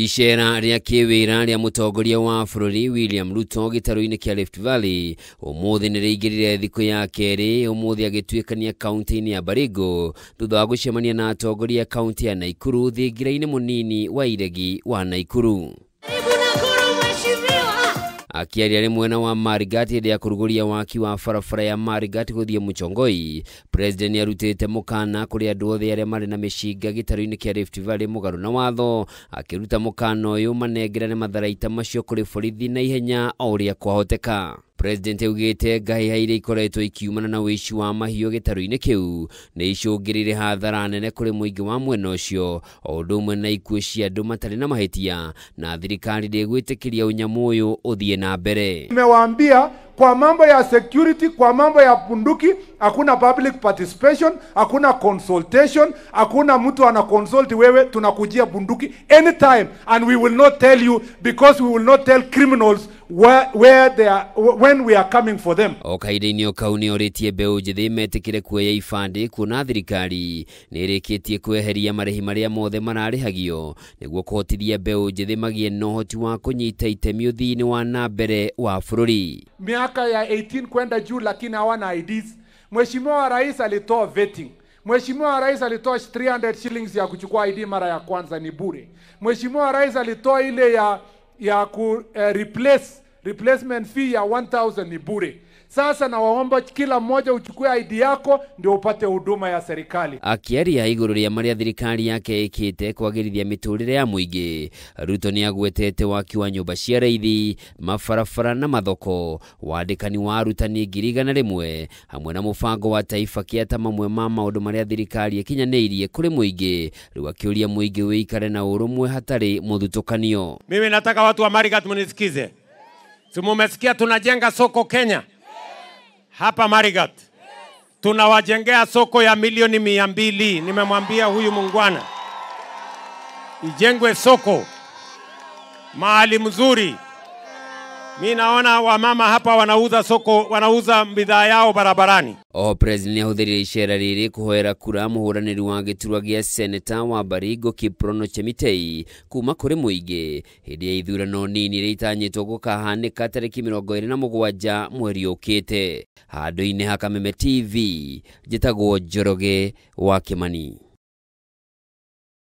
Icera ria kiwira ria mutongoria wa bururi William Ruto gitaru-ini kia Rift Valley umuthi ni riingirire thiku ya keri umuthi agituikania kaunti-ini ya Baringo thutha wa gucemania na atongoria kaunti ya Nakuru thingira-ini munini wa iregi wa Nakuru. Akiaria rimwena wa Marigat hĩndĩ ya kuruguria waki wa barabara ya Marigat guthie Muchongoi, President arutite mukana kuri andu othe aria mari na mishinga gitaru-ini kia Rift Valley mugaru na watho, akiruta mukana uyu manengerane matharaita macio kuri borithi na ihenya o uria kwahoteka. President ugite ngai haire ikoretwo ikiumana na wici wa mahiũ gitaru-ini kiu ni icungirire hathara nene kuri muingi wa mwena ucio o undu umwe na ikuũ cia andu matari na mahitia, na thirikari ndĩgwĩtĩkĩria unyamu uyu uthie na mbere. Nimewaambia kwa mambo ya security, kwa mambo ya bunduki, hakuna public participation, hakuna consultation, hakuna mtu ana consult wewe, tunakujia bunduki anytime, and we will not tell you because we will not tell criminals where they are when we are coming for them. Okaide-ini okau ni oritie mbeu njithi metikire kuoya ibandi kuona thirikari ni irikitie kweheria marihi maria mothe mararihagio niguo kuhotithia mbeu njithi magie na uhoti wa kunyita itemi uthii-ini wa na mbere wa bururi. Miaka ya 18 kwenda juu lakini hawana IDs. Mheshimiwa Rais alitoa vetting. Mheshimiwa Rais alitoa 300 shillings ya kuchukua ID mara ya kwanza ni bure. Mheshimiwa Rais alitoa ile ya replacement fee ya 1000 ni bure. Sasa na waomba kila mmoja uchukue ID yako ndio upate huduma ya serikali. Akiaria iguru ria maria thirikari yake ikite kwagirithia miturire ya muingi, Ruto ni agwetete waki wa nyumba cia raithi, mabarabara na mathoko, wandikani wa arutani 100,000 hamwe na mubango wa taifa kiata mamwe ma maundu maria thirikari ikinyaniirie kuri muingi, riu akiuria muingi wikare na urumwe hatari muthutukanio. Mimi nataka watu wa Marigat munisikize. Si mumesikia tunajenga soko Kenya? Hapa Marigat. Tunawajengea soko ya milioni 200. Nimemwambia huyu mungwana ijengwe soko mahali mzuri. Mimi naona wamama hapa wanauza soko, wanauza bidhaa yao barabarani. President ahuthirie icera riri kuhoera kura muhuraniri wa giturwa gia senator wa Baringo Kiprono Chemitei kuma kuri muingi hindi ya ithurano nini ritanyitwo gukahanika tariki 27 mweri ukite. Handu-ini ha Kameme TV, njitagwo Njoroge wa Kimani.